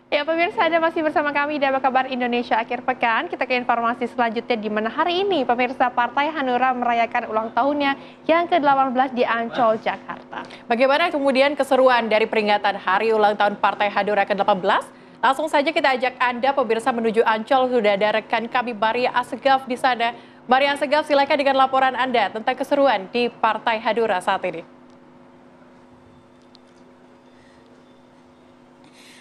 Ya pemirsa, Anda masih bersama kami di Apa Kabar Indonesia Akhir Pekan. Kita ke informasi selanjutnya di mana hari ini pemirsa Partai Hanura merayakan ulang tahunnya yang ke-18 di Ancol, Jakarta. Bagaimana kemudian keseruan dari peringatan Hari Ulang Tahun Partai Hanura ke-18? Langsung saja kita ajak Anda pemirsa menuju Ancol. Sudah ada rekan kami Maria Asegaf di sana. Maria Asegaf, silakan dengan laporan Anda tentang keseruan di Partai Hanura saat ini.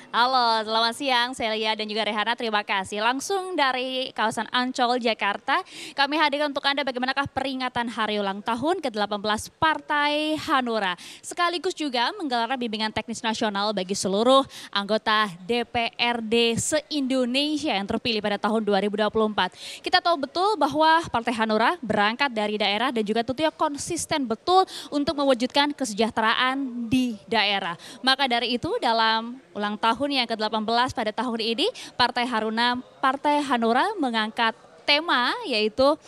Halo, selamat siang Celia dan juga Rehana, terima kasih. Langsung dari kawasan Ancol, Jakarta, kami hadirkan untuk Anda bagaimanakah peringatan Hari Ulang Tahun ke-18 Partai Hanura. Sekaligus juga menggelar bimbingan teknis nasional bagi seluruh anggota DPRD se-Indonesia yang terpilih pada tahun 2024. Kita tahu betul bahwa Partai Hanura berangkat dari daerah dan juga tentunya konsisten betul untuk mewujudkan kesejahteraan di daerah. Maka dari itu dalam ulang tahun yang ke-18 pada tahun ini, Partai Hanura mengangkat tema yaitu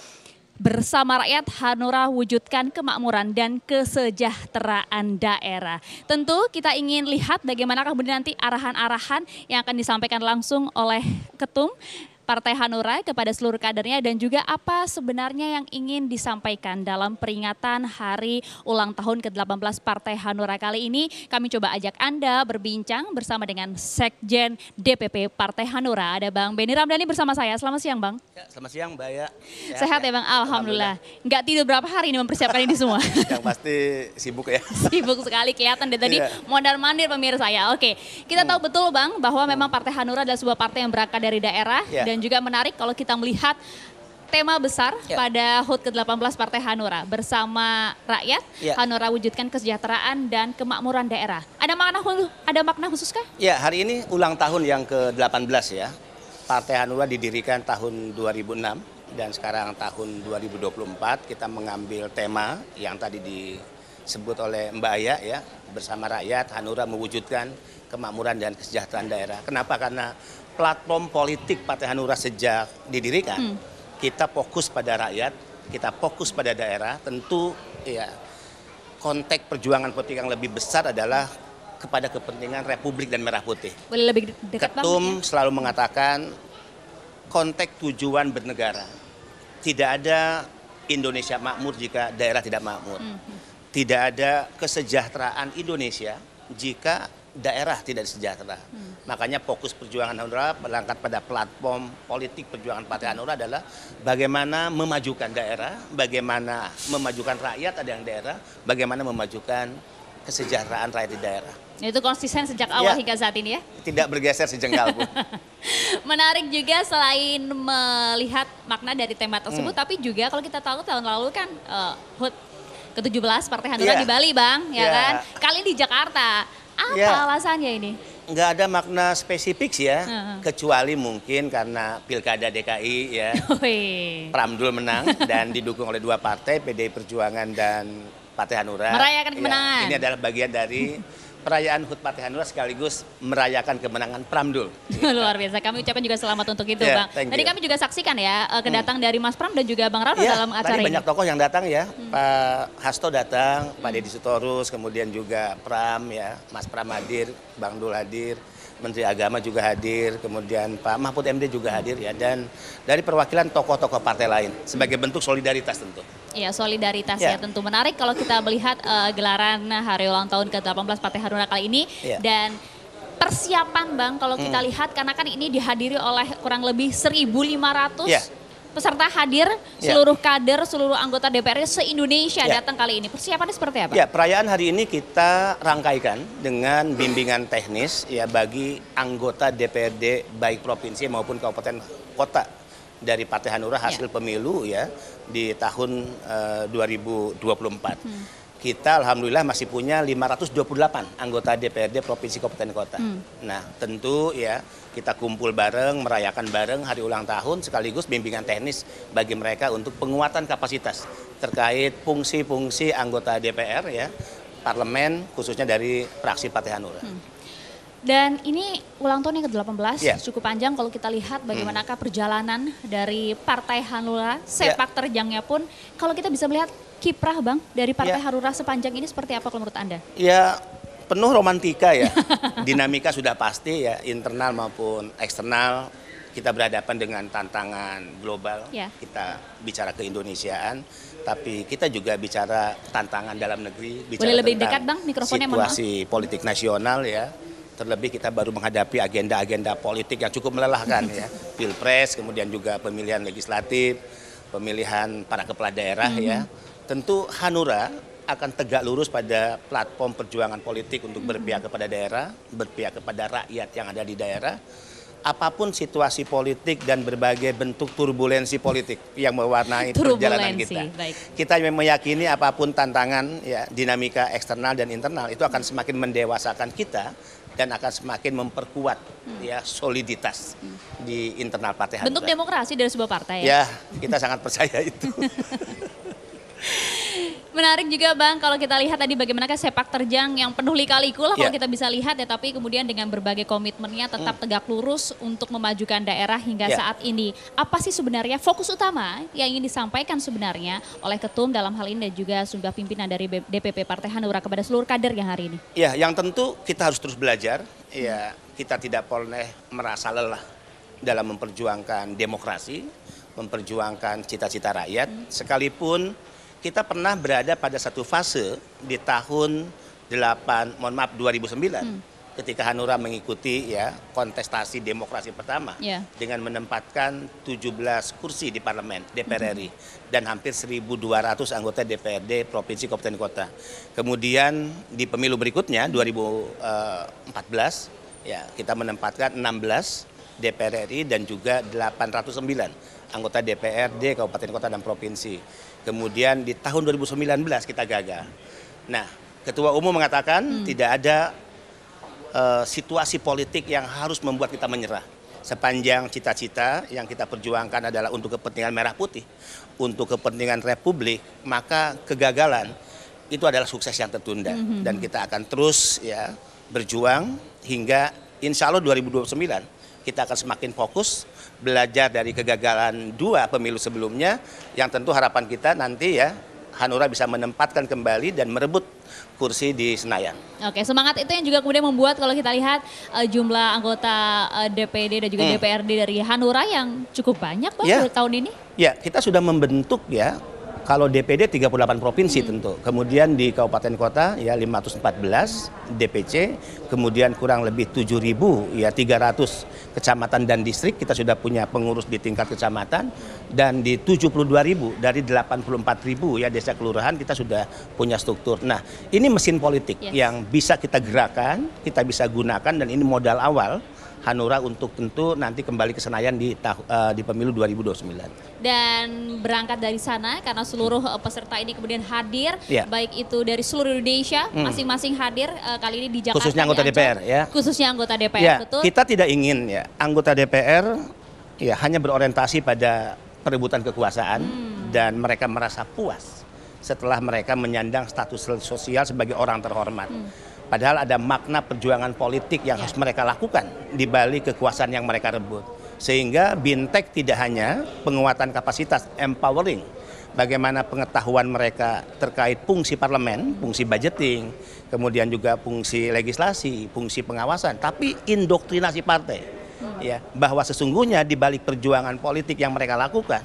Bersama Rakyat Hanura Wujudkan Kemakmuran dan Kesejahteraan Daerah. Tentu kita ingin lihat bagaimana kemudian nanti arahan-arahan yang akan disampaikan langsung oleh Ketum Partai Hanura kepada seluruh kadernya dan juga apa sebenarnya yang ingin disampaikan dalam peringatan Hari Ulang Tahun ke-18 Partai Hanura kali ini. Kami coba ajak Anda berbincang bersama dengan Sekjen DPP Partai Hanura. Ada Bang Benny Ramdhani bersama saya. Selamat siang Bang. Ya, selamat siang Mbak ya. Sehat ya Bang? Alhamdulillah. Nggak tidur berapa hari ini mempersiapkan ini semua? Yang pasti sibuk ya. Sibuk sekali, kelihatan dari tadi mondar-mandir pemirsa ya. Oke, kita tahu betul Bang bahwa memang Partai Hanura adalah sebuah partai yang berangkat dari daerah dan juga menarik kalau kita melihat tema besar pada HUT ke-18 Partai Hanura. Bersama rakyat, Hanura wujudkan kesejahteraan dan kemakmuran daerah. Ada makna khusus kah? Ya, hari ini ulang tahun yang ke-18 ya. Partai Hanura didirikan tahun 2006 dan sekarang tahun 2024 kita mengambil tema yang tadi disebut oleh Mbak Aya ya. Bersama rakyat, Hanura mewujudkan kemakmuran dan kesejahteraan daerah. Kenapa? Karena platform politik Partai Hanura sejak didirikan, kita fokus pada rakyat, kita fokus pada daerah. Tentu ya konteks perjuangan politik yang lebih besar adalah kepada kepentingan Republik dan Merah Putih. Boleh lebih dekat Ketum selalu mengatakan konteks tujuan bernegara. Tidak ada Indonesia makmur jika daerah tidak makmur. Tidak ada kesejahteraan Indonesia jika daerah tidak sejahtera. Makanya fokus perjuangan Hanura berangkat pada platform politik perjuangan Partai Hanura adalah bagaimana memajukan daerah, bagaimana memajukan rakyat ada yang daerah, bagaimana memajukan kesejahteraan rakyat di daerah. Itu konsisten sejak awal hingga saat ini ya? Tidak bergeser sejengkal pun. Menarik juga selain melihat makna dari tema tersebut, tapi juga kalau kita tahu tahun lalu kan HUT ke-17 Partai Hanura di Bali Bang, ya kan? Kali ini di Jakarta. Apa alasannya ini? Nggak ada makna spesifik sih ya, kecuali mungkin karena Pilkada DKI ya, Pramdul menang dan didukung oleh dua partai, PDI Perjuangan dan Partai Hanura. Merayakan kemenangan. Ini adalah bagian dari perayaan HUT Partai Hanura sekaligus merayakan kemenangan Pramdul. Luar biasa, kami ucapkan juga selamat untuk itu Bang. Tadi kami juga saksikan ya kedatangan dari Mas Pram dan juga Bang Rano dalam acara tadi ini. banyak tokoh yang datang ya, Pak Hasto datang, Pak Deddy Sitorus, kemudian juga Pram ya, Mas Pram hadir, Bang Dul hadir, Menteri Agama juga hadir, kemudian Pak Mahfud MD juga hadir ya, dan dari perwakilan tokoh-tokoh partai lain sebagai bentuk solidaritas tentu. Iya, solidaritas ya tentu menarik kalau kita melihat gelaran Hari Ulang Tahun ke-18 Partai Hanura kali ini dan persiapan Bang kalau kita lihat karena kan ini dihadiri oleh kurang lebih 1.500 peserta hadir, seluruh kader, seluruh anggota DPR se-Indonesia datang kali ini. Persiapannya seperti apa? Ya, perayaan hari ini kita rangkaikan dengan bimbingan teknis ya bagi anggota DPRD baik provinsi maupun kabupaten kota dari Partai Hanura hasil pemilu ya di tahun 2024. Kita alhamdulillah masih punya 528 anggota DPRD provinsi kabupaten kota. Nah, tentu ya kita kumpul bareng, merayakan bareng hari ulang tahun sekaligus bimbingan teknis bagi mereka untuk penguatan kapasitas terkait fungsi-fungsi anggota DPR ya, parlemen khususnya dari fraksi Partai Hanura. Dan ini ulang tahun yang ke-18 cukup panjang kalau kita lihat bagaimanakah perjalanan dari Partai Hanura, sepak terjangnya pun kalau kita bisa melihat kiprah Bang dari Partai Hanura sepanjang ini seperti apa kalau menurut Anda? Ya, penuh romantika ya. Dinamika sudah pasti ya, internal maupun eksternal. Kita berhadapan dengan tantangan global. Ya. Kita bicara keindonesiaan, tapi kita juga bicara tantangan dalam negeri. Bicara Boleh lebih tentang dekat, Bang, mikrofonnya, mohon maaf. situasi politik nasional ya. Terlebih kita baru menghadapi agenda-agenda politik yang cukup melelahkan ya. Pilpres, kemudian juga pemilihan legislatif, pemilihan para kepala daerah ya. Tentu Hanura akan tegak lurus pada platform perjuangan politik untuk berpihak kepada daerah, berpihak kepada rakyat yang ada di daerah. Apapun situasi politik dan berbagai bentuk turbulensi politik yang mewarnai perjalanan kita. Baik. Kita meyakini apapun tantangan ya, dinamika eksternal dan internal itu akan semakin mendewasakan kita dan akan semakin memperkuat ya soliditas di internal Partai Hanura. Bentuk demokrasi dari sebuah partai ya. Ya, kita sangat percaya itu. Menarik juga Bang, kalau kita lihat tadi bagaimana sepak terjang yang penuh lika-liku lah kalau Ya. kita bisa lihat ya, tapi kemudian dengan berbagai komitmennya tetap tegak lurus untuk memajukan daerah hingga Ya. saat ini. Apa sih sebenarnya fokus utama yang ingin disampaikan sebenarnya oleh Ketum dalam hal ini dan juga sejumlah pimpinan dari DPP Partai Hanura kepada seluruh kadernya hari ini? Ya, yang tentu kita harus terus belajar. Ya, kita tidak boleh merasa lelah dalam memperjuangkan demokrasi, memperjuangkan cita-cita rakyat, sekalipun kita pernah berada pada satu fase di tahun 2009 ketika Hanura mengikuti ya kontestasi demokrasi pertama Ya. dengan menempatkan 17 kursi di parlemen DPR RI dan hampir 1.200 anggota DPRD provinsi kabupaten kota. Kemudian di pemilu berikutnya 2014 ya kita menempatkan 16 DPR RI dan juga 809 anggota DPRD kabupaten kota dan provinsi. Kemudian di tahun 2019 kita gagal. Nah, Ketua Umum mengatakan tidak ada situasi politik yang harus membuat kita menyerah. Sepanjang cita-cita yang kita perjuangkan adalah untuk kepentingan merah putih, untuk kepentingan Republik, maka kegagalan itu adalah sukses yang tertunda. Dan kita akan terus ya berjuang hingga insya Allah 2029 kita akan semakin fokus belajar dari kegagalan 2 pemilu sebelumnya yang tentu harapan kita nanti ya Hanura bisa menempatkan kembali dan merebut kursi di Senayan. Oke, semangat itu yang juga kemudian membuat kalau kita lihat jumlah anggota DPD dan juga DPRD dari Hanura yang cukup banyak Bang Ya. tahun ini. Ya, kita sudah membentuk ya, kalau DPD 38 provinsi tentu. Kemudian di kabupaten kota ya 514 DPC, kemudian kurang lebih 7.000 ya 300 kecamatan dan distrik kita sudah punya pengurus di tingkat kecamatan, dan di 72.000 dari 84.000 ya desa kelurahan kita sudah punya struktur. Nah, ini mesin politik Yes. yang bisa kita gerakan, kita bisa gunakan, dan ini modal awal Hanura untuk tentu nanti kembali ke Senayan di pemilu 2029. Dan berangkat dari sana karena seluruh peserta ini kemudian hadir, Ya. baik itu dari seluruh Indonesia, masing-masing hadir kali ini di Jakarta. Khususnya anggota di Ancol. DPR, ya. Khususnya anggota DPR, Ya, betul. kita tidak ingin ya anggota DPR ya hanya berorientasi pada perebutan kekuasaan dan mereka merasa puas setelah mereka menyandang status sosial sebagai orang terhormat. Padahal ada makna perjuangan politik yang harus mereka lakukan di balik kekuasaan yang mereka rebut. Sehingga Bintek tidak hanya penguatan kapasitas, empowering, bagaimana pengetahuan mereka terkait fungsi parlemen, fungsi budgeting, kemudian juga fungsi legislasi, fungsi pengawasan, tapi indoktrinasi partai. Ya, bahwa sesungguhnya di balik perjuangan politik yang mereka lakukan,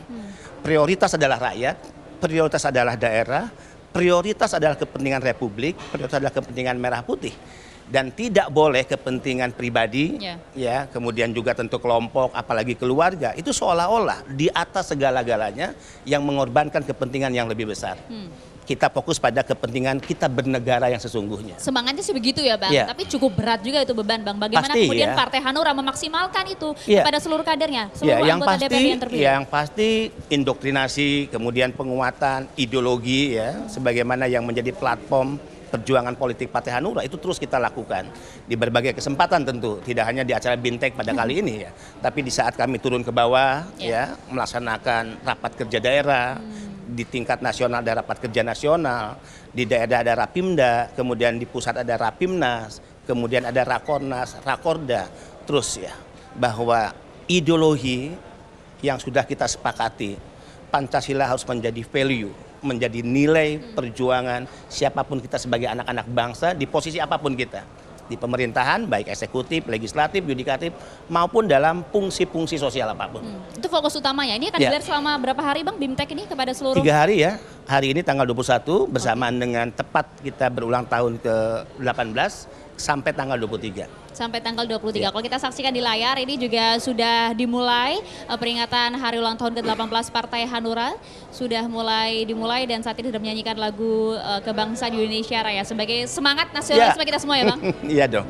prioritas adalah rakyat, prioritas adalah daerah, prioritas adalah kepentingan Republik, prioritas adalah kepentingan merah putih, dan tidak boleh kepentingan pribadi, ya, kemudian juga tentu kelompok, apalagi keluarga, itu seolah-olah di atas segala-galanya yang mengorbankan kepentingan yang lebih besar. Kita fokus pada kepentingan kita bernegara yang sesungguhnya. Semangatnya sih begitu ya Bang, Ya. tapi cukup berat juga itu beban Bang. Bagaimana Pasti, kemudian ya. Partai Hanura memaksimalkan itu Ya. kepada seluruh kadernya, seluruh Ya, anggota DPRD yang terpilih. yang pasti indoktrinasi, kemudian penguatan ideologi ya, sebagaimana yang menjadi platform perjuangan politik Partai Hanura itu terus kita lakukan di berbagai kesempatan tentu, tidak hanya di acara Bintek pada kali ini ya, tapi di saat kami turun ke bawah ya, melaksanakan rapat kerja daerah. Di tingkat nasional ada rapat kerja nasional, di daerah ada Rapimda, kemudian di pusat ada Rapimnas, kemudian ada Rakornas, Rakorda, terus ya, bahwa ideologi yang sudah kita sepakati, Pancasila harus menjadi value, menjadi nilai perjuangan siapapun kita sebagai anak-anak bangsa di posisi apapun kita. Di pemerintahan, baik eksekutif, legislatif, yudikatif, maupun dalam fungsi-fungsi sosial apapun. Itu fokus utamanya. Ini akan digelar selama berapa hari Bang BIMTEK ini kepada seluruh? 3 hari ya. Hari ini tanggal 21 bersamaan dengan tepat kita berulang tahun ke-18 sampai tanggal 23. Sampai tanggal 23. Kalau kita saksikan di layar ini juga sudah dimulai peringatan hari ulang tahun ke-18 Partai Hanura. Sudah dimulai dan saat ini sudah menyanyikan lagu kebangsaan Indonesia Raya sebagai semangat nasionalisme kita semua ya Bang? Iya dong.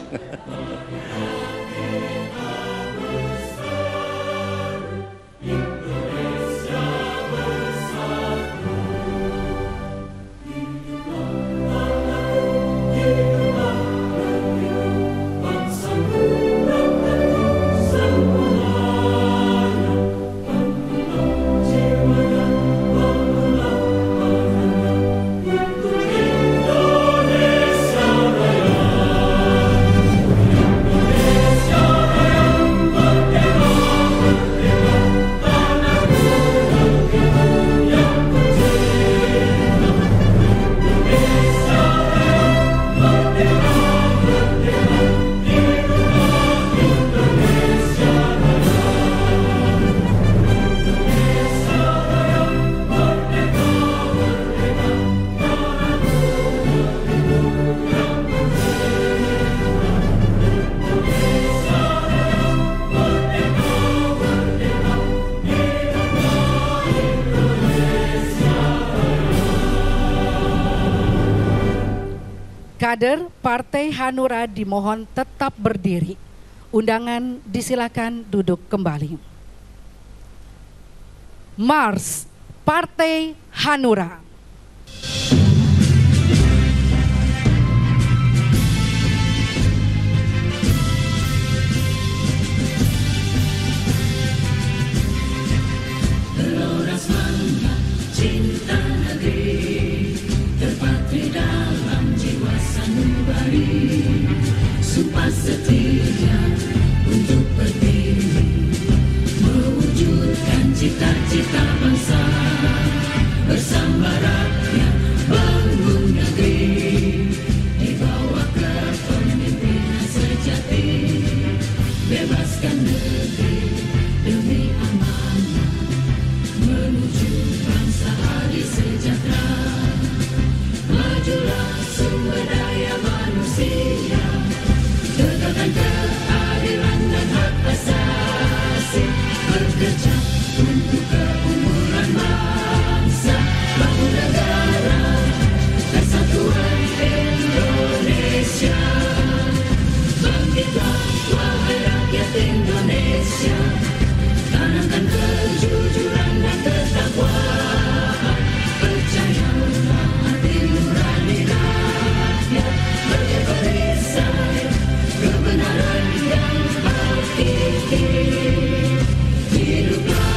Kader Partai Hanura dimohon tetap berdiri. Undangan disilakan duduk kembali. Mars Partai Hanura. Sumpah setia untuk berdiri, mewujudkan cita-cita bangsa, bersama rakyat bangun negeri, di bawah kepemimpinan sejati, bebaskan negeri demi amanah, menuju bangsa adil sejahtera. Majulah sumber daya manusia, tegakkan keadilan dan hak asasi, bekerja untuk kemakmuran bangsa, bangun negara kesatuan Indonesia. Bangkitlah wahai rakyat Indonesia, tanamkan kejujuran dan ketakwaan, percayalah hati nurani rakyat, berjaga perisai kebenaran yang hakiki. Hiduplah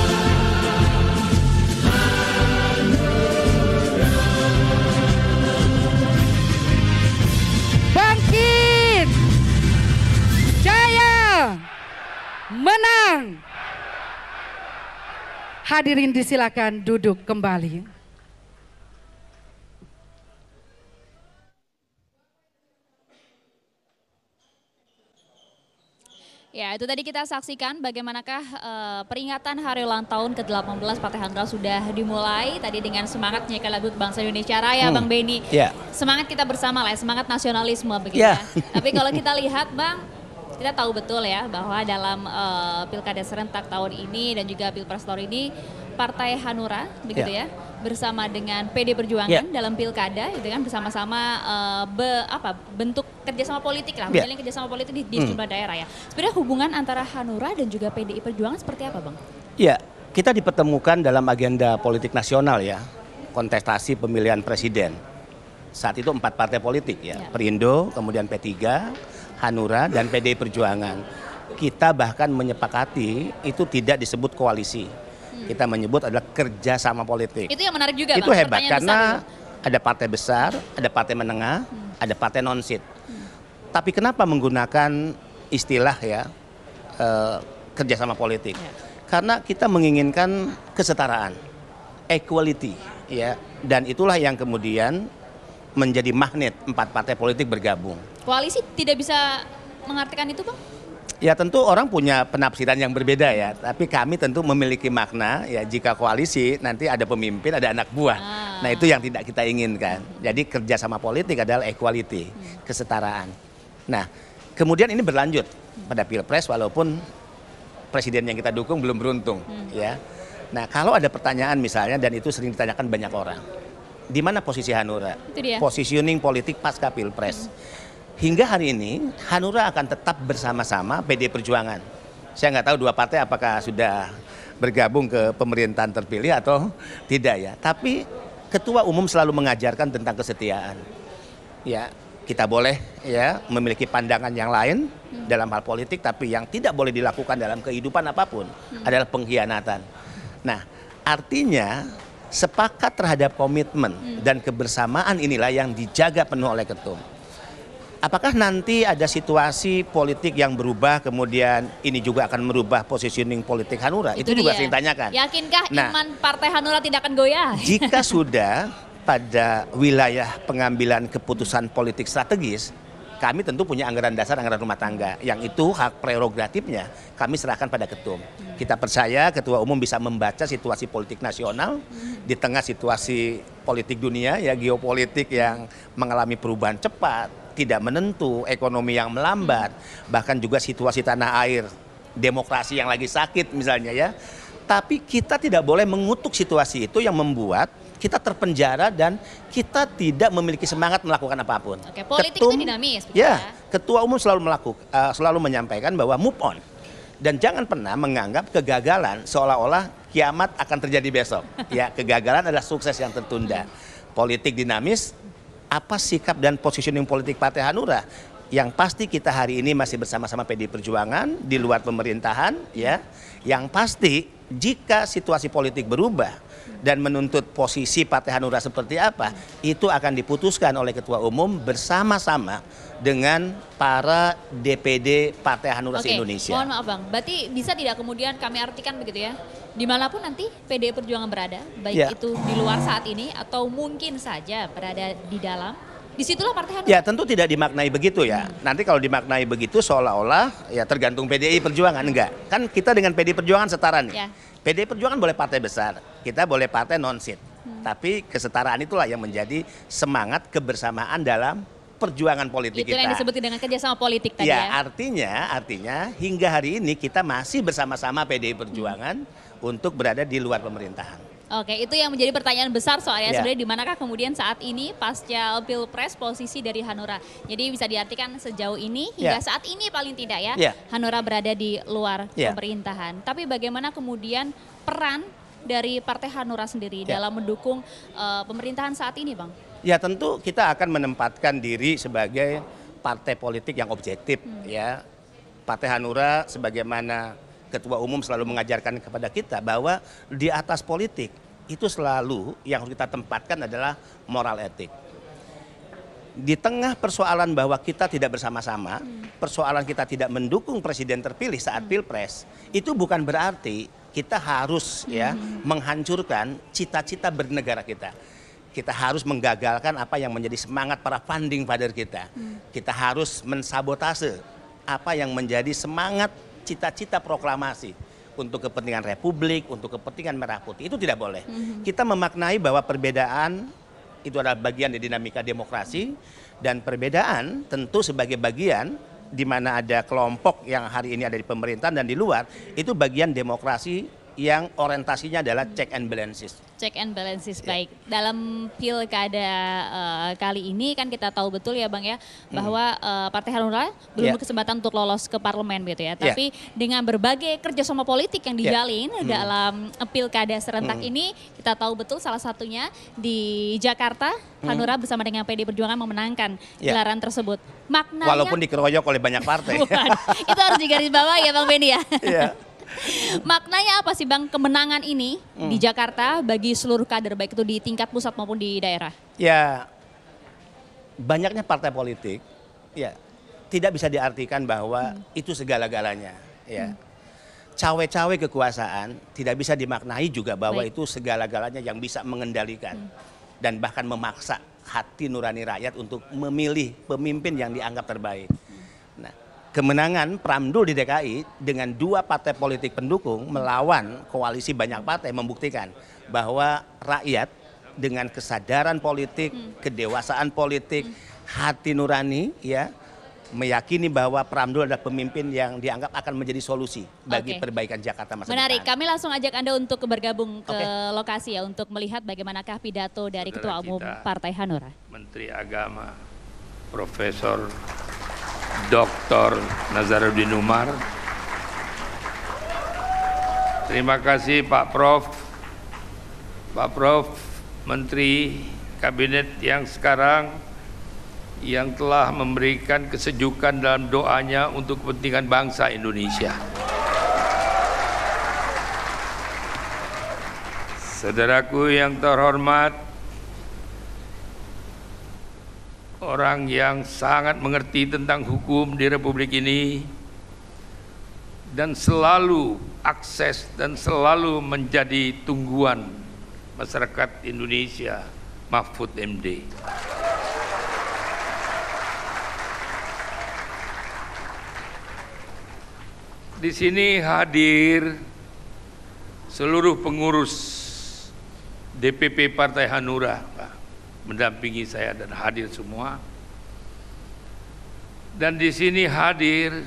Hanura. Bangkit, jaya, menang. Hadirin disilakan duduk kembali. Ya, itu tadi kita saksikan bagaimanakah peringatan hari ulang tahun ke-18 Partai Hanura sudah dimulai. Tadi dengan semangat menyanyikan lagu Bangsa Indonesia Raya, Bang Benny. Semangat kita bersama lah ya, semangat nasionalisme begitu ya. Tapi kalau kita lihat Bang, kita tahu betul ya bahwa dalam Pilkada serentak tahun ini dan juga Pilpres tahun ini, Partai Hanura begitu ya, bersama dengan PD Perjuangan dalam pilkada itu kan bersama-sama bentuk kerjasama politik lah, menjalin kerjasama politik di sejumlah daerah ya. Sebenarnya hubungan antara Hanura dan juga PDI Perjuangan seperti apa Bang? Ya, kita dipertemukan dalam agenda politik nasional ya, kontestasi pemilihan presiden. Saat itu 4 partai politik ya, Perindo, kemudian P3, Hanura dan PDI Perjuangan. Kita bahkan menyepakati itu tidak disebut koalisi. Kita menyebut adalah kerjasama politik. Itu yang menarik juga itu Bang. Hebat karena ada partai besar, ada partai menengah, ada partai non-sit. Tapi kenapa menggunakan istilah ya kerjasama politik? Karena kita menginginkan kesetaraan, equality ya, dan itulah yang kemudian menjadi magnet 4 partai politik bergabung. Koalisi tidak bisa mengartikan itu, Bang? Ya tentu orang punya penafsiran yang berbeda ya, tapi kami tentu memiliki makna ya jika koalisi nanti ada pemimpin, ada anak buah. Nah itu yang tidak kita inginkan. Jadi kerjasama politik adalah equality, kesetaraan. Nah kemudian ini berlanjut pada Pilpres walaupun presiden yang kita dukung belum beruntung ya. Nah kalau ada pertanyaan misalnya, dan itu sering ditanyakan banyak orang, di mana posisi Hanura? Itu dia. Positioning politik pasca Pilpres. Hingga hari ini Hanura akan tetap bersama-sama PD Perjuangan. Saya nggak tahu dua partai apakah sudah bergabung ke pemerintahan terpilih atau tidak ya. Tapi Ketua Umum selalu mengajarkan tentang kesetiaan. Ya, kita boleh ya memiliki pandangan yang lain dalam hal politik, tapi yang tidak boleh dilakukan dalam kehidupan apapun adalah pengkhianatan. Nah, artinya sepakat terhadap komitmen dan kebersamaan inilah yang dijaga penuh oleh ketum. Apakah nanti ada situasi politik yang berubah, kemudian ini juga akan merubah positioning politik Hanura? Itu juga sering tanyakan. Yakinkah Nah, iman Partai Hanura tidak akan goyah? jika sudah pada wilayah pengambilan keputusan politik strategis, kami tentu punya anggaran dasar, anggaran rumah tangga. Yang itu hak prerogatifnya kami serahkan pada ketum. Kita percaya Ketua Umum bisa membaca situasi politik nasional di tengah situasi politik dunia, ya geopolitik yang mengalami perubahan cepat, tidak menentu, ekonomi yang melambat, bahkan juga situasi tanah air, demokrasi yang lagi sakit misalnya ya. Tapi kita tidak boleh mengutuk situasi itu yang membuat kita terpenjara dan kita tidak memiliki semangat melakukan apapun. Oke, politik itu dinamis, betul ya, ya? Ketua Umum selalu menyampaikan bahwa move on. Dan jangan pernah menganggap kegagalan seolah-olah kiamat akan terjadi besok. Ya, kegagalan adalah sukses yang tertunda. Politik dinamis, apa sikap dan positioning politik Partai Hanura? Yang pasti kita hari ini masih bersama-sama PD Perjuangan di luar pemerintahan, ya. Yang pasti jika situasi politik berubah dan menuntut posisi Partai Hanura seperti apa, itu akan diputuskan oleh Ketua Umum bersama-sama dengan para DPD Partai Hanura se-Indonesia. Mohon maaf Bang, berarti bisa tidak kemudian kami artikan begitu ya, dimanapun nanti PDI Perjuangan berada, baik itu di luar saat ini atau mungkin saja berada di dalam, disitulah Partai Hanura? Ya tentu tidak dimaknai begitu ya. Nanti kalau dimaknai begitu seolah-olah ya tergantung PDI Perjuangan. Enggak, kan kita dengan PDI Perjuangan setara nih. Ya. PDI Perjuangan boleh partai besar, kita boleh partai non-seat. Tapi kesetaraan itulah yang menjadi semangat kebersamaan dalam perjuangan politik Itu kita. yang disebut dengan kerjasama politik tadi Ya, ya? artinya hingga hari ini kita masih bersama-sama PDI Perjuangan untuk berada di luar pemerintahan. Oke, itu yang menjadi pertanyaan besar soalnya Ya. sebenarnya di manakah kemudian saat ini pasca Pilpres posisi dari Hanura. Jadi bisa diartikan sejauh ini hingga saat ini paling tidak ya, Ya. Hanura berada di luar Ya. pemerintahan. Tapi bagaimana kemudian peran dari Partai Hanura sendiri Ya. dalam mendukung pemerintahan saat ini, Bang? Ya tentu kita akan menempatkan diri sebagai partai politik yang objektif ya. Partai Hanura sebagaimana Ketua Umum selalu mengajarkan kepada kita bahwa di atas politik itu selalu yang harus kita tempatkan adalah moral etik. Di tengah persoalan bahwa kita tidak bersama-sama, persoalan kita tidak mendukung presiden terpilih saat Pilpres, itu bukan berarti kita harus ya menghancurkan cita-cita bernegara kita. Kita harus menggagalkan apa yang menjadi semangat para founding father kita. Kita harus mensabotase apa yang menjadi semangat cita-cita proklamasi untuk kepentingan Republik, untuk kepentingan Merah Putih. Itu tidak boleh. Kita memaknai bahwa perbedaan itu adalah bagian dari dinamika demokrasi, dan perbedaan tentu sebagai bagian di mana ada kelompok yang hari ini ada di pemerintahan dan di luar, itu bagian demokrasi yang orientasinya adalah check and balances. Check and balances, baik. Dalam pilkada kali ini kan kita tahu betul ya Bang ya, bahwa Partai Hanura belum berkesempatan untuk lolos ke parlemen gitu ya. Tapi dengan berbagai kerjasama politik yang dijalin dalam pilkada serentak ini, kita tahu betul salah satunya di Jakarta, Hanura bersama dengan PD Perjuangan memenangkan gelaran tersebut. Maknanya, walaupun dikeroyok oleh banyak partai. itu harus digarisbawahi ya Bang Benny ya. Iya. Maknanya apa sih Bang kemenangan ini di Jakarta bagi seluruh kader baik itu di tingkat pusat maupun di daerah? Ya, banyaknya partai politik ya tidak bisa diartikan bahwa itu segala-galanya ya. cawe-cawe kekuasaan tidak bisa dimaknai juga bahwa itu segala-galanya yang bisa mengendalikan dan bahkan memaksa hati nurani rakyat untuk memilih pemimpin yang dianggap terbaik. Nah, kemenangan Pramdul di DKI dengan 2 partai politik pendukung melawan koalisi banyak partai membuktikan bahwa rakyat dengan kesadaran politik, kedewasaan politik, hati nurani ya meyakini bahwa Pramdul adalah pemimpin yang dianggap akan menjadi solusi bagi perbaikan Jakarta masa Menarik, depan. kami langsung ajak Anda untuk bergabung ke lokasi ya untuk melihat bagaimanakah pidato dari Ketua Umum Partai Hanura. Menteri Agama Profesor Dr. Nazaruddin Umar. Terima kasih Pak Prof. Pak Prof, Menteri Kabinet yang sekarang yang telah memberikan kesejukan dalam doanya untuk kepentingan bangsa Indonesia. Saudaraku yang terhormat, orang yang sangat mengerti tentang hukum di Republik ini dan selalu akses dan selalu menjadi tungguan masyarakat Indonesia, Mahfud MD. Di sini hadir seluruh pengurus DPP Partai Hanura, Pak, mendampingi saya dan hadir semua. Dan di sini hadir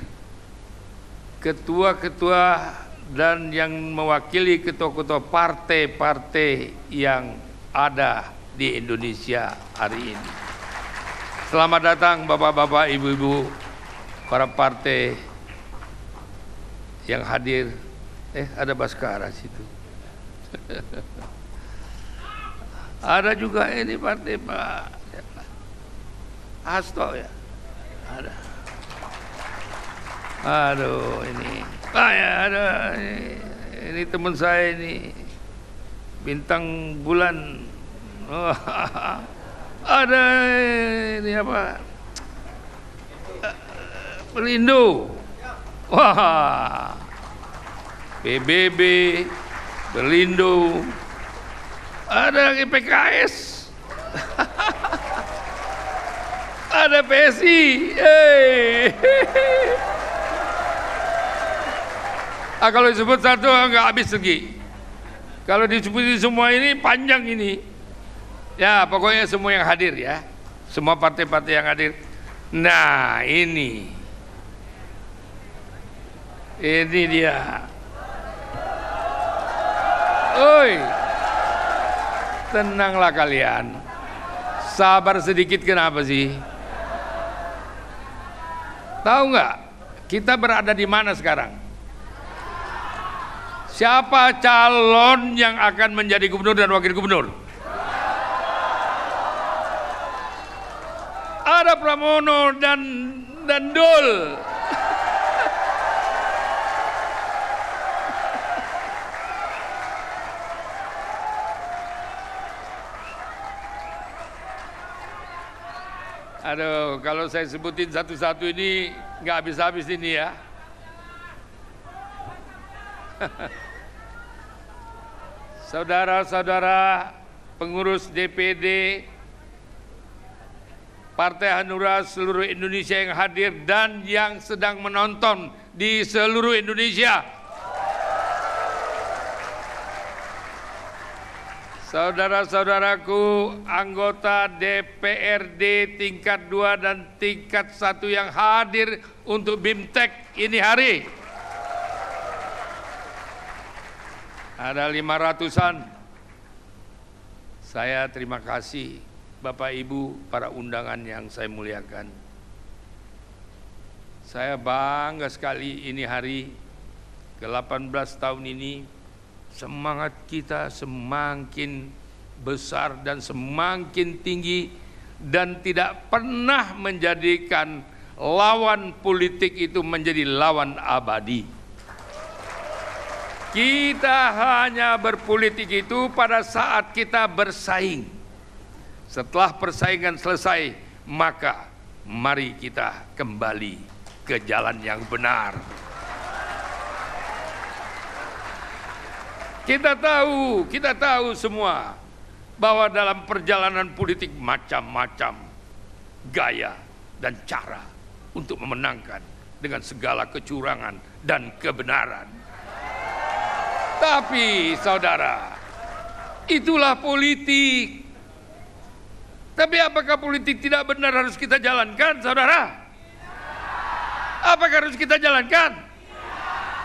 ketua-ketua dan yang mewakili ketua-ketua partai-partai yang ada di Indonesia hari ini. Selamat datang Bapak-bapak, Ibu-ibu, para partai yang hadir. Ada Baskara situ. Ada juga ini partai Pak Hasto ya. Ada. Aduh ini. Ya ada ini teman saya ini bintang bulan. Oh, ada ini apa? Pelindo. Wah. PBB, Pelindo. Ada PKS. Ada PSI. Kalau disebut satu nggak habis lagi. Kalau disebut semua ini panjang ini. Ya pokoknya semua yang hadir ya. Semua partai-partai yang hadir. Nah ini dia. Oi, tenanglah kalian. Sabar sedikit, kenapa sih? Tahu nggak? Kita berada di mana sekarang? Siapa calon yang akan menjadi gubernur dan wakil gubernur? Ada Pramono dan Dul. Aduh, kalau saya sebutin satu-satu ini nggak habis-habis ini ya. Saudara-saudara pengurus DPD Partai Hanura seluruh Indonesia yang hadir dan yang sedang menonton di seluruh Indonesia. Saudara-saudaraku anggota DPRD tingkat 2 dan tingkat 1 yang hadir untuk BIMTEK ini hari. Ada 500-an. Saya terima kasih Bapak Ibu para undangan yang saya muliakan. Saya bangga sekali ini hari ke-18 tahun ini. Semangat kita semakin besar dan semakin tinggi dan tidak pernah menjadikan lawan politik itu menjadi lawan abadi. Kita hanya berpolitik itu pada saat kita bersaing. Setelah persaingan selesai, maka mari kita kembali ke jalan yang benar. Kita tahu semua bahwa dalam perjalanan politik macam-macam gaya dan cara untuk memenangkan dengan segala kecurangan dan kebenaran. Tapi saudara, itulah politik. Tapi apakah politik tidak benar harus kita jalankan, saudara? Apakah harus kita jalankan?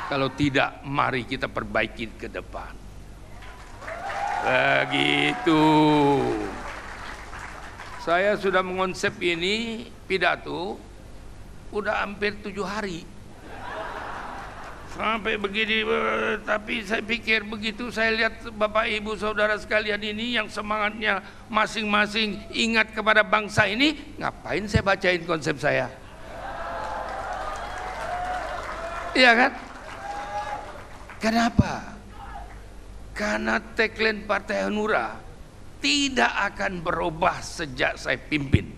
Kalau tidak, mari kita perbaiki ke depan. Begitu. Saya sudah mengonsep ini pidato udah hampir 7 hari. Sampai begini, tapi saya pikir begitu saya lihat Bapak Ibu Saudara sekalian ini yang semangatnya masing-masing ingat kepada bangsa ini, ngapain saya bacain konsep saya? Iya kan? Kenapa? Karena tagline Partai Hanura tidak akan berubah sejak saya pimpin,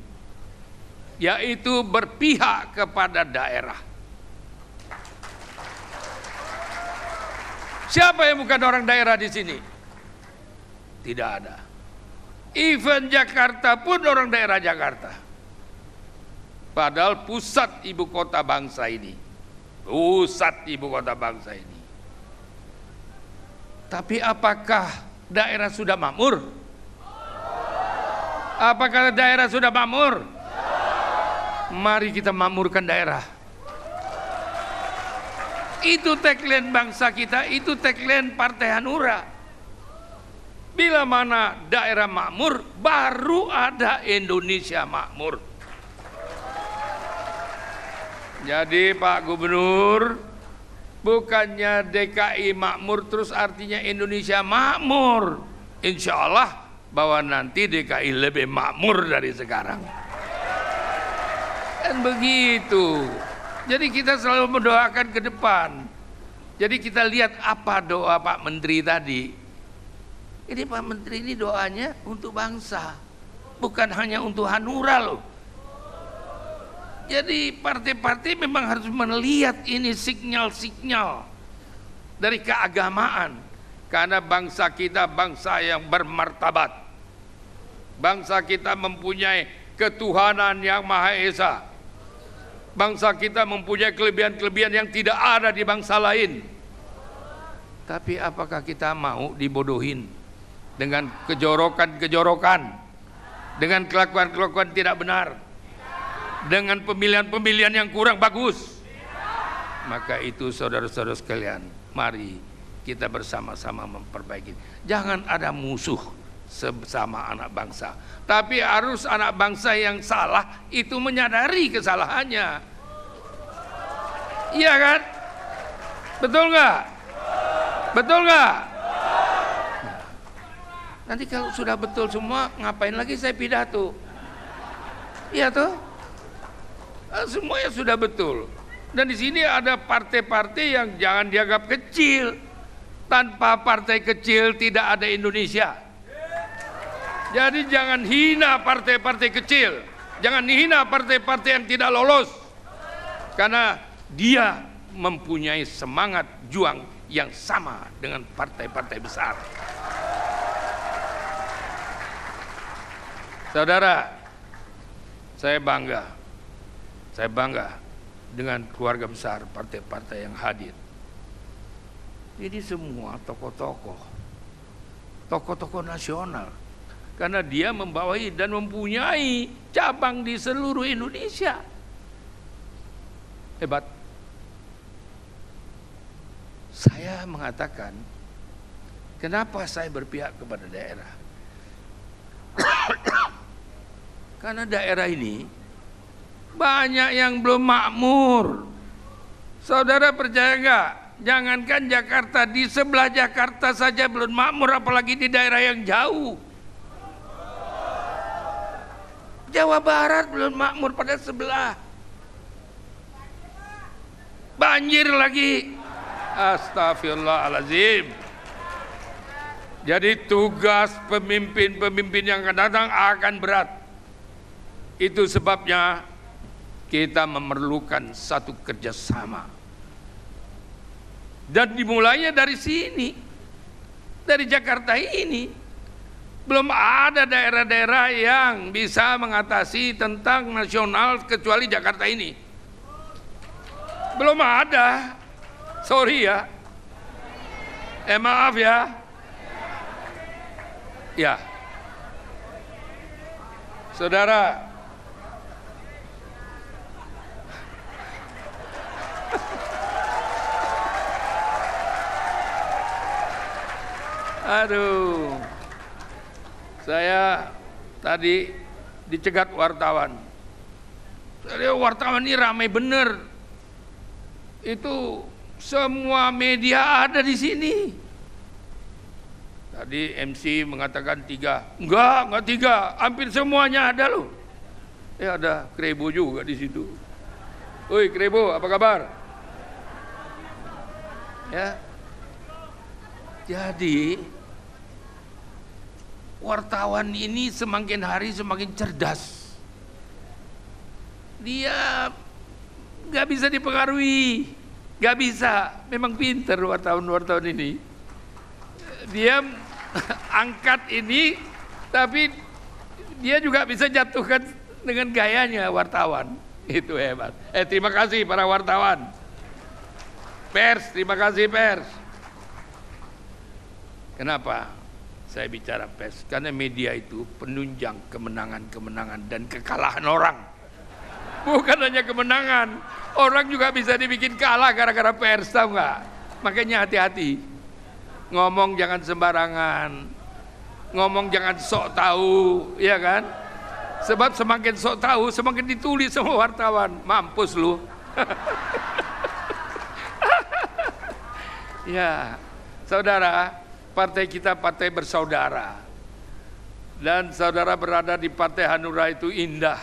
yaitu berpihak kepada daerah. Siapa yang bukan orang daerah di sini? Tidak ada. Even Jakarta pun orang daerah Jakarta. Padahal pusat ibu kota bangsa ini. Pusat ibu kota bangsa ini. Tapi apakah daerah sudah makmur? Apakah daerah sudah makmur? Mari kita makmurkan daerah. Itu tagline bangsa kita, itu tagline Partai Hanura. Bila mana daerah makmur, baru ada Indonesia makmur. Jadi Pak Gubernur, bukannya DKI makmur terus artinya Indonesia makmur. Insya Allah bahwa nanti DKI lebih makmur dari sekarang. Dan begitu. Jadi kita selalu mendoakan ke depan. Jadi kita lihat apa doa Pak Menteri tadi. Ini Pak Menteri ini doanya untuk bangsa, bukan hanya untuk Hanura loh. Jadi partai-partai memang harus melihat ini sinyal-sinyal dari keagamaan. Karena bangsa kita bangsa yang bermartabat. Bangsa kita mempunyai ketuhanan yang Maha Esa. Bangsa kita mempunyai kelebihan-kelebihan yang tidak ada di bangsa lain. Tapi apakah kita mau dibodohin dengan kejorokan-kejorokan, dengan kelakuan-kelakuan tidak benar, dengan pemilihan-pemilihan yang kurang bagus? Maka itu saudara-saudara sekalian, mari kita bersama-sama memperbaiki. Jangan ada musuh sesama anak bangsa, tapi harus anak bangsa yang salah itu menyadari kesalahannya. Iya kan? Betul nggak? Betul nggak? Nanti kalau sudah betul semua, ngapain lagi saya pidato? Iya toh? Semuanya sudah betul. Dan di sini ada partai-partai yang jangan dianggap kecil. Tanpa partai kecil tidak ada Indonesia. Jadi jangan hina partai-partai kecil. Jangan hina partai-partai yang tidak lolos. Karena dia mempunyai semangat juang yang sama dengan partai-partai besar. Saudara, saya bangga dengan keluarga besar partai-partai yang hadir. Ini semua tokoh-tokoh nasional. Karena dia membawahi dan mempunyai cabang di seluruh Indonesia. Hebat. Saya mengatakan, kenapa saya berpihak kepada daerah? Karena daerah ini banyak yang belum makmur. Saudara percaya enggak? Jangankan Jakarta, di sebelah Jakarta saja belum makmur, apalagi di daerah yang jauh. Jawa Barat belum makmur pada sebelah. Banjir lagi. Astagfirullahaladzim. Jadi tugas pemimpin-pemimpin yang akan datang akan berat. Itu sebabnya kita memerlukan satu kerjasama. Dan dimulainya dari sini. dari Jakarta ini. Belum ada daerah-daerah yang bisa mengatasi tentang nasional kecuali Jakarta ini. Belum ada. Sorry ya. Maaf ya. Ya. Saudara, aduh, saya tadi dicegat wartawan. Wartawan ini ramai bener. Itu semua media ada di sini. Tadi MC mengatakan 3. Enggak 3. Hampir semuanya ada loh. Ada Krebo juga di situ. Woi Krebo, apa kabar? Ya. Jadi wartawan ini semakin hari semakin cerdas. Dia nggak bisa dipengaruhi, nggak bisa. Memang pinter wartawan ini. Dia angkat ini, tapi dia juga bisa jatuhkan dengan gayanya wartawan. Itu hebat. Terima kasih para wartawan. Pers, terima kasih pers. Kenapa saya bicara pers? Karena media itu penunjang kemenangan-kemenangan dan kekalahan orang. Bukan hanya kemenangan, orang juga bisa dibikin kalah gara-gara pers, tahu nggak? Makanya hati-hati. Ngomong jangan sembarangan, ngomong jangan sok tahu, ya kan? Sebab semakin sok tahu, semakin ditulis sama wartawan. Mampus lu. Ya, saudara, partai kita partai bersaudara. Dan saudara berada di Partai Hanura itu indah.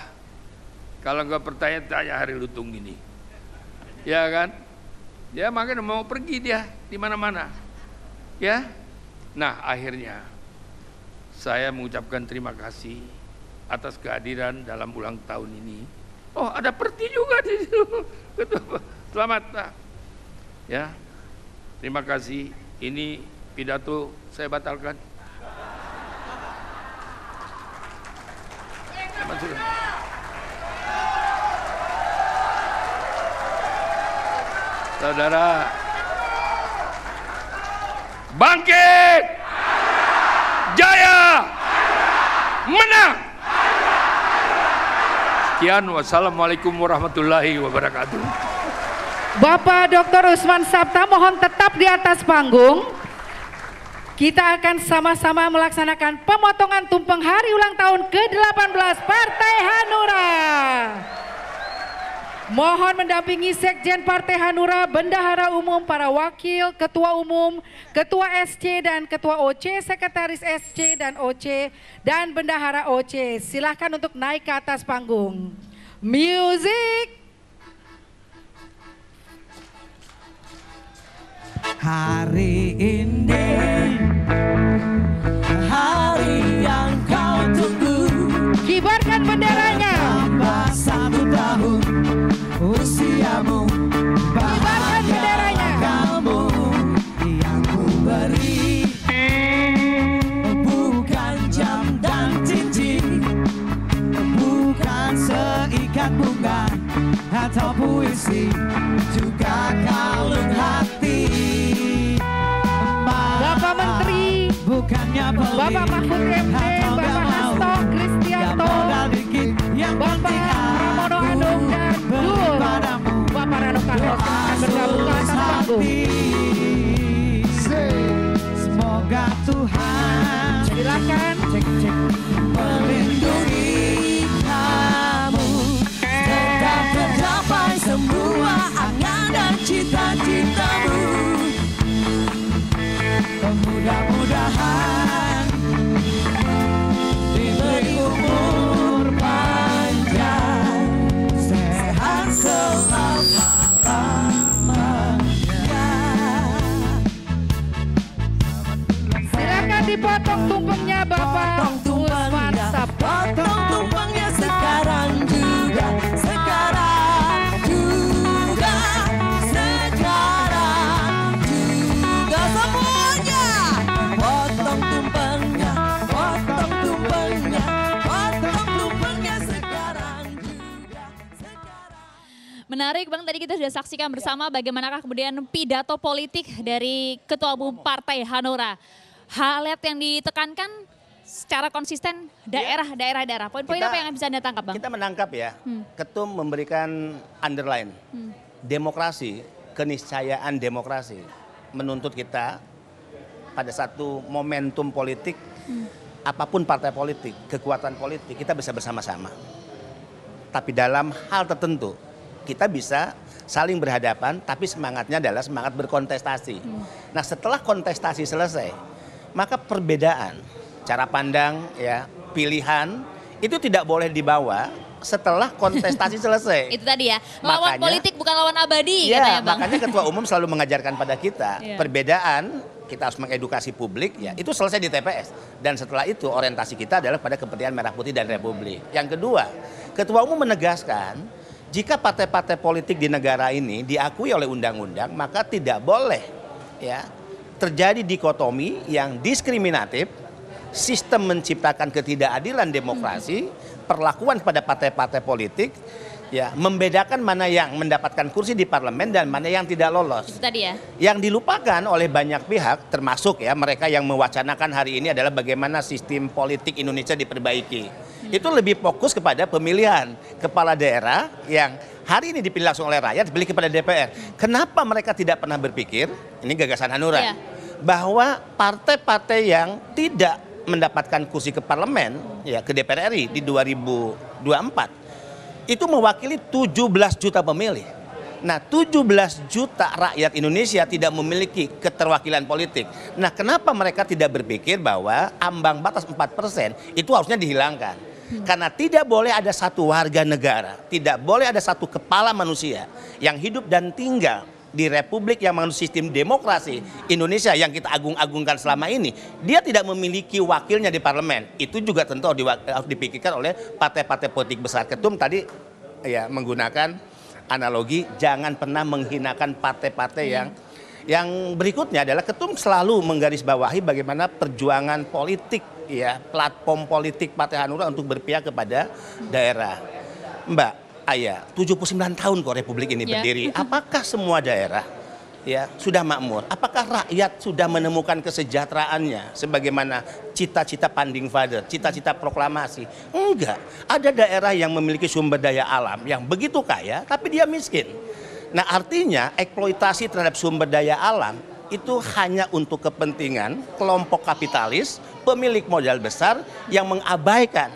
Kalau nggak percaya, tanya Hari Lutung ini. Ya kan? Ya makanya mau pergi dia di mana-mana. Ya, nah akhirnya saya mengucapkan terima kasih atas kehadiran dalam ulang tahun ini. Oh ada Perti juga di situ. Selamat Pak. Ya, terima kasih. Ini pidato saya batalkan. Saudara, bangkit, jaya, menang. Sekian, wassalamualaikum warahmatullahi wabarakatuh. Bapak Dr. Usman Sabta mohon tetap di atas panggung. Kita akan sama-sama melaksanakan pemotongan tumpeng hari ulang tahun ke-18 Partai Hanura. Mohon mendampingi Sekjen Partai Hanura, Bendahara Umum, para wakil, Ketua Umum, Ketua SC dan Ketua OC, Sekretaris SC dan OC, dan Bendahara OC. Silahkan untuk naik ke atas panggung. Music. Hari ini, hari yang kau tunggu. Kibarkan benderanya. Tambah 1 tahun usiamu, bahagia kamu yang ku beri. Bukan jam dan cincin, bukan seikat bunga atau puisi, juga kalung hati. Bapak Menteri, bukannya pelit, Bapak Mahfud MD, Bapak Hasto Kristianto, Bapak Pramono Anung dan Dul, Bapak Rano Karno akan bergabung ke atas panggung. Semoga Tuhan Silakan melindungi kamu, tetap tercapai semua angan dan cita-citamu. Mudah-mudahan diberi umur panjang, sehat selama-lamanya. silakan dipotong tumpengnya Bapak. Potong tumpeng menarik Bang, tadi kita sudah saksikan bersama bagaimanakah kemudian pidato politik dari Ketua Umum Partai Hanura. Highlight yang ditekankan secara konsisten daerah. Poin-poin apa yang bisa Anda tangkap Bang? Kita menangkap ya, Ketum memberikan underline. Demokrasi, keniscayaan demokrasi menuntut kita pada satu momentum politik, apapun partai politik, kekuatan politik, kita bisa bersama-sama. Tapi dalam hal tertentu, kita bisa saling berhadapan, tapi semangatnya adalah semangat berkontestasi. Nah, setelah kontestasi selesai, maka perbedaan, cara pandang, ya, pilihan, itu tidak boleh dibawa setelah kontestasi selesai. Itu tadi ya, lawan politik bukan lawan abadi ya, katanya Bang. makanya Ketua Umum selalu mengajarkan pada kita, perbedaan, kita harus mengedukasi publik, ya itu selesai di TPS. Dan setelah itu orientasi kita adalah pada kepentingan Merah Putih dan Republik. Yang kedua, Ketua Umum menegaskan, jika partai-partai politik di negara ini diakui oleh undang-undang, maka tidak boleh ya terjadi dikotomi yang diskriminatif, sistem menciptakan ketidakadilan demokrasi, perlakuan pada partai-partai politik, ya membedakan mana yang mendapatkan kursi di parlemen dan mana yang tidak lolos. Itu tadi ya. Yang dilupakan oleh banyak pihak, termasuk ya mereka yang mewacanakan hari ini adalah bagaimana sistem politik Indonesia diperbaiki. Itu lebih fokus kepada pemilihan kepala daerah yang hari ini dipilih langsung oleh rakyat, dipilih kepada DPR. Kenapa mereka tidak pernah berpikir, ini gagasan Hanura, bahwa partai-partai yang tidak mendapatkan kursi ke parlemen, ya ke DPR RI di 2024, itu mewakili 17 juta pemilih. Nah, 17 juta rakyat Indonesia tidak memiliki keterwakilan politik. Nah, kenapa mereka tidak berpikir bahwa ambang batas 4% itu harusnya dihilangkan? Karena tidak boleh ada satu warga negara, tidak boleh ada satu kepala manusia yang hidup dan tinggal di republik yang menganut sistem demokrasi Indonesia yang kita agung-agungkan selama ini, dia tidak memiliki wakilnya di parlemen. Itu juga tentu harus dipikirkan oleh partai-partai politik besar. Ketum tadi ya menggunakan analogi, jangan pernah menghinakan partai-partai yang berikutnya adalah Ketum selalu menggarisbawahi bagaimana perjuangan politik, ya platform politik Partai Hanura untuk berpihak kepada daerah. Mbak Aya, 79 tahun kok Republik ini berdiri. Apakah semua daerah ya sudah makmur? Apakah rakyat sudah menemukan kesejahteraannya sebagaimana cita-cita Founding Father, cita-cita proklamasi? Enggak. Ada daerah yang memiliki sumber daya alam yang begitu kaya tapi dia miskin. Nah, artinya eksploitasi terhadap sumber daya alam itu hanya untuk kepentingan kelompok kapitalis, pemilik modal besar yang mengabaikan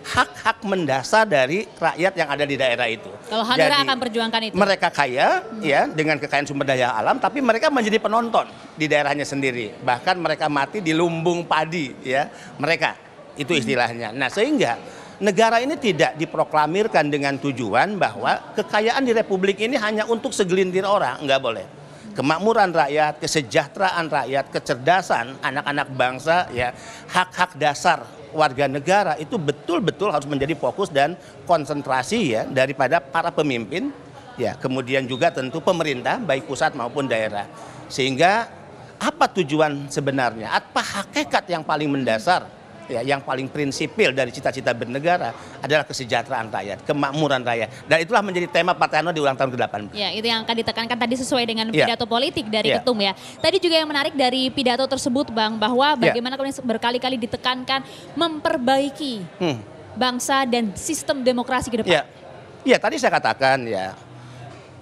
hak-hak mendasar dari rakyat yang ada di daerah itu. Kalau Hanura akan perjuangkan itu. Mereka kaya ya dengan kekayaan sumber daya alam, tapi mereka menjadi penonton di daerahnya sendiri. Bahkan mereka mati di lumbung padi ya. Mereka itu istilahnya. Nah, sehingga negara ini tidak diproklamirkan dengan tujuan bahwa kekayaan di Republik ini hanya untuk segelintir orang, enggak boleh. Kemakmuran rakyat, kesejahteraan rakyat, kecerdasan anak-anak bangsa, ya hak-hak dasar warga negara itu betul-betul harus menjadi fokus dan konsentrasi ya daripada para pemimpin, ya kemudian juga tentu pemerintah baik pusat maupun daerah. Sehingga apa tujuan sebenarnya? Apa hakikat yang paling mendasar? Ya, yang paling prinsipil dari cita-cita bernegara adalah kesejahteraan rakyat, kemakmuran rakyat. Dan itulah menjadi tema Partai Hanura di ulang tahun ke-18. Ya, itu yang akan ditekankan tadi sesuai dengan pidato politik dari Ketum ya. Tadi juga yang menarik dari pidato tersebut Bang, bahwa bagaimana kemudian berkali-kali ditekankan memperbaiki bangsa dan sistem demokrasi ke depan. Ya, tadi saya katakan ya,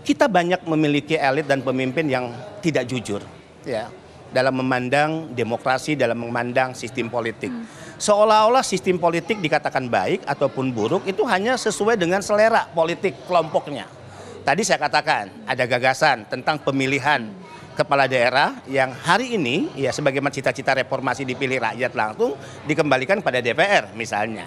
kita banyak memiliki elit dan pemimpin yang tidak jujur ya dalam memandang demokrasi, dalam memandang sistem politik. Seolah-olah sistem politik dikatakan baik ataupun buruk itu hanya sesuai dengan selera politik kelompoknya. Tadi saya katakan ada gagasan tentang pemilihan kepala daerah yang hari ini ya sebagaimana cita-cita reformasi dipilih rakyat langsung dikembalikan pada DPR misalnya.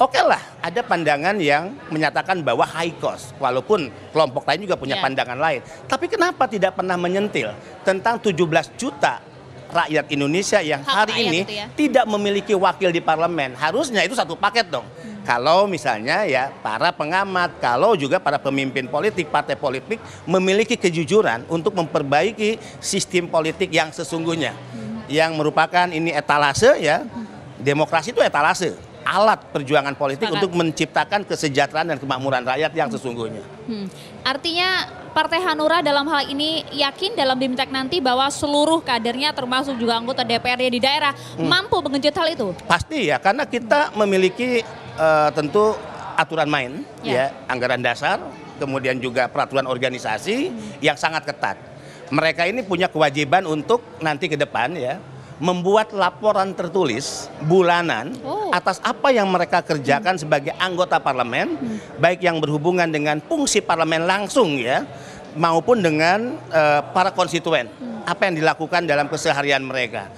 Oke lah, ada pandangan yang menyatakan bahwa high cost, walaupun kelompok lain juga punya pandangan lain. Tapi kenapa tidak pernah menyentil tentang 17 juta rakyat Indonesia yang hari ini tidak memiliki wakil di parlemen? Harusnya itu satu paket dong. Kalau misalnya ya para pengamat, kalau juga para pemimpin politik, partai politik memiliki kejujuran untuk memperbaiki sistem politik yang sesungguhnya. Yang merupakan ini etalase ya, demokrasi itu etalase. alat perjuangan politik Sepakat. untuk menciptakan kesejahteraan dan kemakmuran rakyat yang sesungguhnya. Artinya Partai Hanura dalam hal ini yakin dalam Bimtek nanti bahwa seluruh kadernya termasuk juga anggota DPRD di daerah mampu menggenjot hal itu? Pasti ya, karena kita memiliki tentu aturan main, ya, anggaran dasar, kemudian juga peraturan organisasi yang sangat ketat. Mereka ini punya kewajiban untuk nanti ke depan ya, membuat laporan tertulis bulanan atas apa yang mereka kerjakan sebagai anggota parlemen, baik yang berhubungan dengan fungsi parlemen langsung ya, maupun dengan para konstituen, apa yang dilakukan dalam keseharian mereka.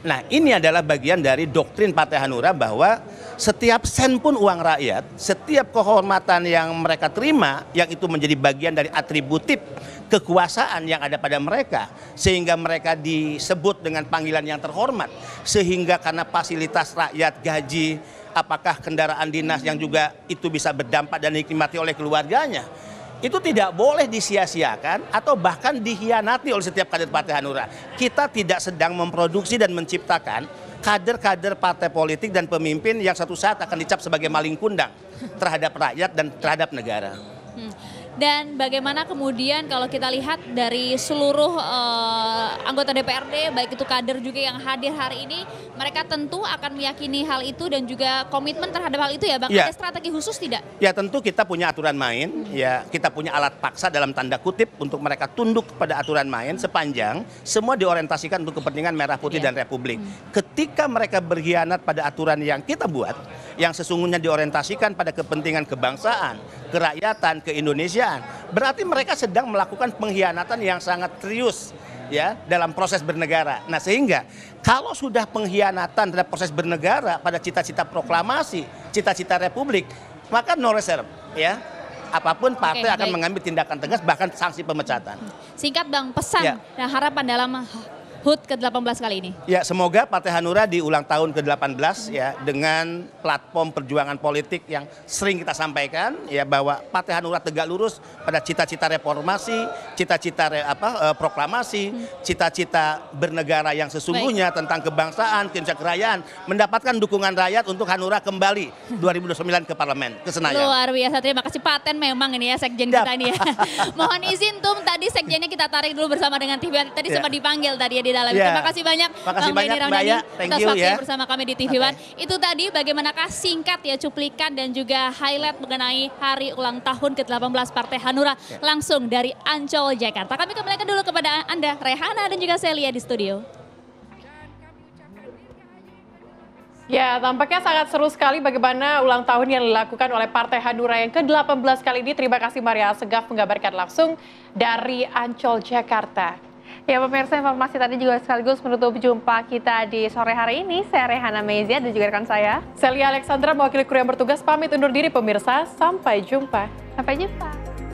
Nah, ini adalah bagian dari doktrin Partai Hanura bahwa setiap sen pun uang rakyat, setiap kehormatan yang mereka terima, yang itu menjadi bagian dari atributif kekuasaan yang ada pada mereka, sehingga mereka disebut dengan panggilan yang terhormat, sehingga karena fasilitas rakyat, gaji, apakah kendaraan dinas yang juga itu bisa berdampak dan dinikmati oleh keluarganya, itu tidak boleh disia-siakan atau bahkan dikhianati oleh setiap kader Partai Hanura. Kita tidak sedang memproduksi dan menciptakan kader-kader partai politik dan pemimpin yang suatu saat akan dicap sebagai maling kundang terhadap rakyat dan terhadap negara. Dan bagaimana kemudian kalau kita lihat dari seluruh anggota DPRD, baik itu kader juga yang hadir hari ini, mereka tentu akan meyakini hal itu dan juga komitmen terhadap hal itu ya Bang. Ya. Ada strategi khusus tidak? Ya tentu kita punya aturan main, ya kita punya alat paksa dalam tanda kutip untuk mereka tunduk pada aturan main sepanjang semua diorientasikan untuk kepentingan merah putih dan republik. Ketika mereka berkhianat pada aturan yang kita buat, yang sesungguhnya diorientasikan pada kepentingan kebangsaan, kerakyatan, keindonesiaan, berarti mereka sedang melakukan pengkhianatan yang sangat serius ya dalam proses bernegara. Nah, sehingga kalau sudah pengkhianatan terhadap proses bernegara pada cita-cita proklamasi, cita-cita republik, maka no reserve ya. Apapun partai akan mengambil tindakan tegas, bahkan sanksi pemecatan. Singkat Bang, pesan dan harapan dalam HUT ke-18 kali ini. Ya, semoga Partai Hanura di ulang tahun ke-18 ya dengan platform perjuangan politik yang sering kita sampaikan ya, bahwa Partai Hanura tegak lurus pada cita-cita reformasi, cita-cita proklamasi, cita-cita bernegara yang sesungguhnya tentang kebangsaan, kerajaan, mendapatkan dukungan rakyat untuk Hanura kembali 2029 ke parlemen, ke Senayan. Luar biasa, terima kasih paten memang ini ya sekjen kita ini ya. Mohon izin Tum, tadi sekjennya kita tarik dulu bersama dengan TV One. Tadi sempat dipanggil tadi ya di dalam. Terima kasih banyak Bang Benny Ramdhani atas waktunya bersama kami di TV One. Itu tadi bagaimanakah singkat ya cuplikan dan juga highlight mengenai hari ulang tahun ke-18 Partai Hanura langsung dari Ancol, Jakarta. Kami kembalikan dulu kepada Anda, Rehana dan juga Celia di studio. Ya, tampaknya sangat seru sekali bagaimana ulang tahun yang dilakukan oleh Partai Hanura yang ke-18 kali ini. Terima kasih Maria Assegaf mengabarkan langsung dari Ancol, Jakarta. Ya pemirsa, informasi tadi juga sekaligus menutup jumpa kita di sore hari ini. Saya Rehana Mezia dan juga rekan saya Celia Alexandra mewakili kru yang bertugas pamit undur diri pemirsa. Sampai jumpa. Sampai jumpa.